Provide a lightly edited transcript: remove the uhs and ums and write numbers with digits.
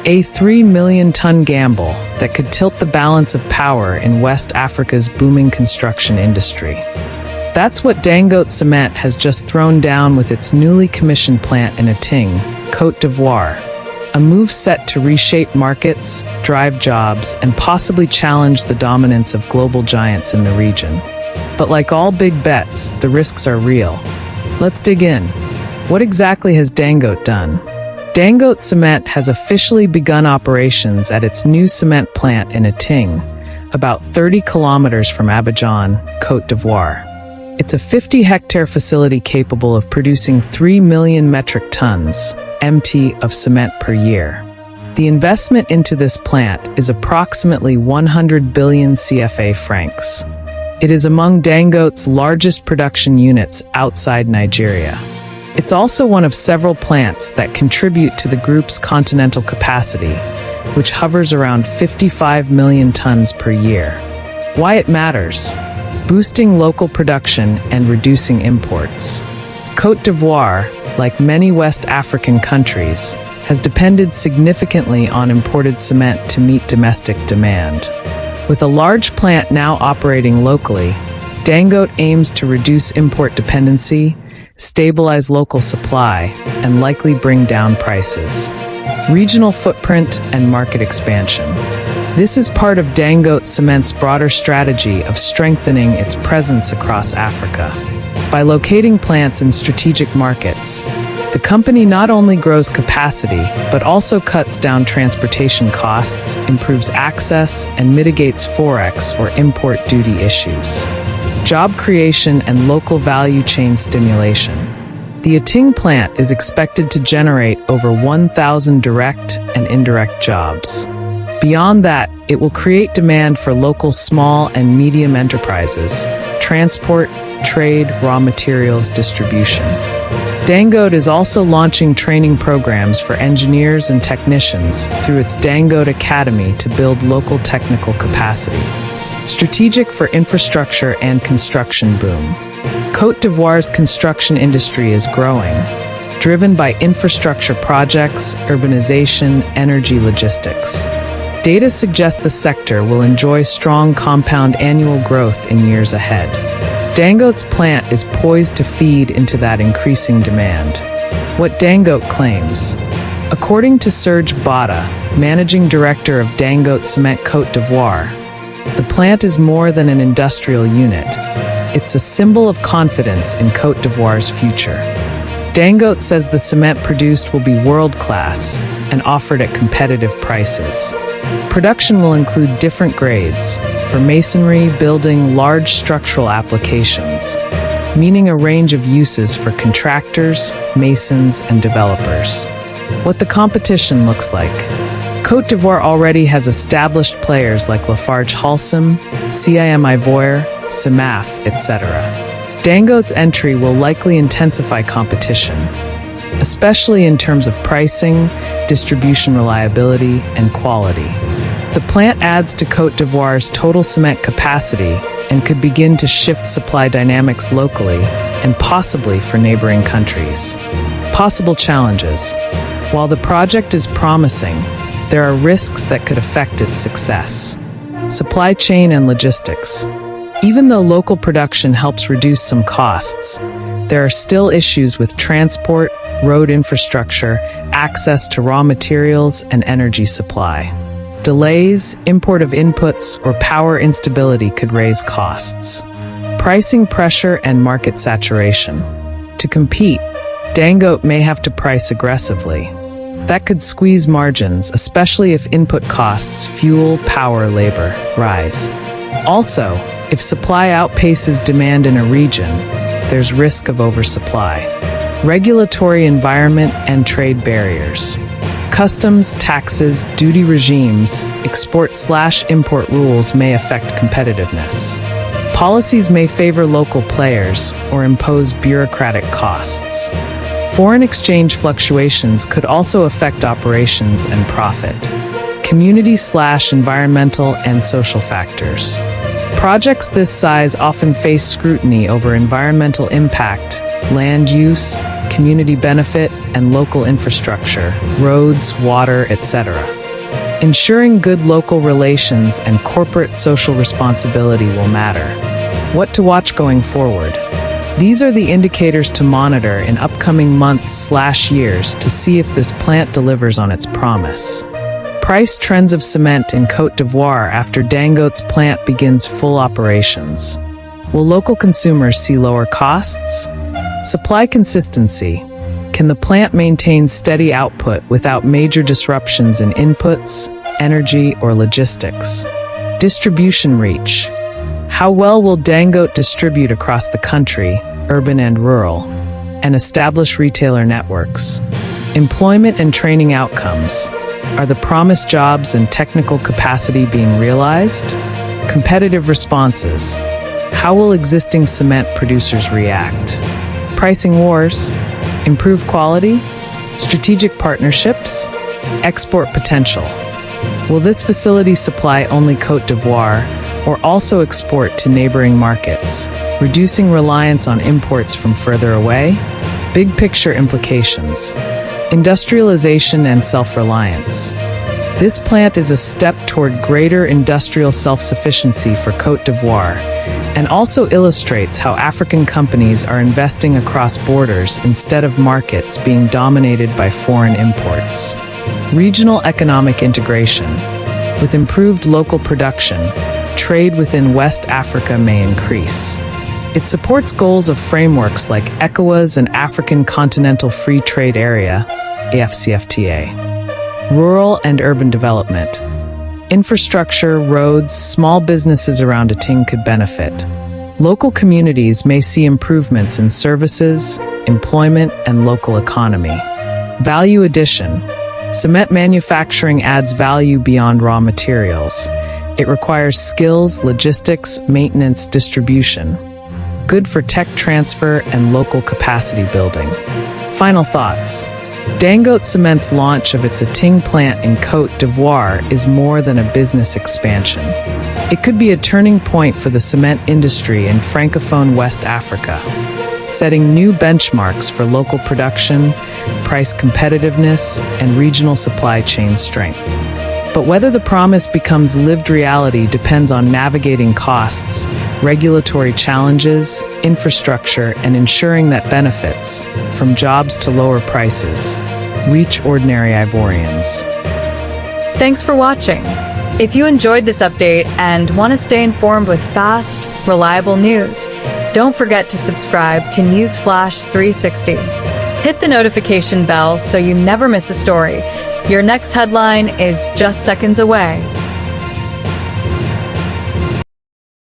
A 3 million-ton gamble that could tilt the balance of power in West Africa's booming construction industry. That's what Dangote Cement has just thrown down with its newly commissioned plant in Attingué, Côte d'Ivoire. A move set to reshape markets, drive jobs, and possibly challenge the dominance of global giants in the region. But like all big bets, the risks are real. Let's dig in. What exactly has Dangote done? Dangote Cement has officially begun operations at its new cement plant in Attingué, about 30 kilometers from Abidjan, Côte d'Ivoire. It's a 50-hectare facility capable of producing 3 million metric tons, MT, of cement per year. The investment into this plant is approximately 100 billion CFA francs. It is among Dangote's largest production units outside Nigeria. It's also one of several plants that contribute to the group's continental capacity, which hovers around 55 million tons per year. Why it matters? Boosting local production and reducing imports. Côte d'Ivoire, like many West African countries, has depended significantly on imported cement to meet domestic demand. With a large plant now operating locally, Dangote aims to reduce import dependency, stabilize local supply, and likely bring down prices. Regional footprint and market expansion. This is part of Dangote Cement's broader strategy of strengthening its presence across Africa. By locating plants in strategic markets, the company not only grows capacity, but also cuts down transportation costs, improves access, and mitigates forex or import duty issues. Job creation and local value chain stimulation. The Attingué plant is expected to generate over 1,000 direct and indirect jobs. Beyond that, it will create demand for local small and medium enterprises, transport, trade, raw materials distribution. Dangote is also launching training programs for engineers and technicians through its Dangote Academy to build local technical capacity. Strategic for infrastructure and construction boom. Côte d'Ivoire's construction industry is growing, driven by infrastructure projects, urbanization, energy logistics. Data suggests the sector will enjoy strong compound annual growth in years ahead. Dangote's plant is poised to feed into that increasing demand. What Dangote claims. According to Serge Bada, managing director of Dangote Cement Côte d'Ivoire, the plant is more than an industrial unit. It's a symbol of confidence in Côte d'Ivoire's future. Dangote says the cement produced will be world-class and offered at competitive prices. Production will include different grades for masonry, building, large structural applications, meaning a range of uses for contractors, masons, and developers. What the competition looks like. Côte d'Ivoire already has established players like Lafarge-Holcim, CIM Ivoire, Semaf, etc. Dangote's entry will likely intensify competition, especially in terms of pricing, distribution reliability, and quality. The plant adds to Côte d'Ivoire's total cement capacity and could begin to shift supply dynamics locally and possibly for neighboring countries. Possible challenges. While the project is promising, there are risks that could affect its success. Supply chain and logistics. Even though local production helps reduce some costs, there are still issues with transport, road infrastructure, access to raw materials, and energy supply. Delays, import of inputs, or power instability could raise costs. Pricing pressure and market saturation. To compete, Dangote may have to price aggressively. That could squeeze margins, especially if input costs, fuel, power, labor, rise. Also, if supply outpaces demand in a region, there's risk of oversupply. Regulatory environment and trade barriers. Customs, taxes, duty regimes, export/import rules may affect competitiveness. Policies may favor local players or impose bureaucratic costs. Foreign exchange fluctuations could also affect operations and profit. Community/environmental and social factors. Projects this size often face scrutiny over environmental impact, land use, community benefit, and local infrastructure, roads, water, etc. Ensuring good local relations and corporate social responsibility will matter. What to watch going forward? These are the indicators to monitor in upcoming months/years to see if this plant delivers on its promise. Price trends of cement in Côte d'Ivoire after Dangote's plant begins full operations. Will local consumers see lower costs? Supply consistency. Can the plant maintain steady output without major disruptions in inputs, energy, or logistics? Distribution reach. How well will Dangote distribute across the country, urban and rural, and establish retailer networks? Employment and training outcomes. Are the promised jobs and technical capacity being realized? Competitive responses. How will existing cement producers react? Pricing wars. Improved quality. Strategic partnerships. Export potential. Will this facility supply only Côte d'Ivoire, or also export to neighboring markets, reducing reliance on imports from further away? Big picture implications. Industrialization and self-reliance. This plant is a step toward greater industrial self-sufficiency for Côte d'Ivoire, and also illustrates how African companies are investing across borders instead of markets being dominated by foreign imports. Regional economic integration. With improved local production, trade within West Africa may increase. It supports goals of frameworks like ECOWAS and African Continental Free Trade Area, AFCFTA. Rural and urban development. Infrastructure, roads, small businesses around Attingué could benefit. Local communities may see improvements in services, employment, and local economy. Value addition. Cement manufacturing adds value beyond raw materials. It requires skills, logistics, maintenance, distribution. Good for tech transfer and local capacity building. Final thoughts. Dangote Cement's launch of its Attingué plant in Côte d'Ivoire is more than a business expansion. It could be a turning point for the cement industry in Francophone West Africa, setting new benchmarks for local production, price competitiveness, and regional supply chain strength. But whether the promise becomes lived reality depends on navigating costs, regulatory challenges, infrastructure, and ensuring that benefits, from jobs to lower prices, reach ordinary Ivorians. Thanks for watching. If you enjoyed this update and want to stay informed with fast, reliable news, don't forget to subscribe to Newsflash 360. Hit the notification bell so you never miss a story. Your next headline is just seconds away.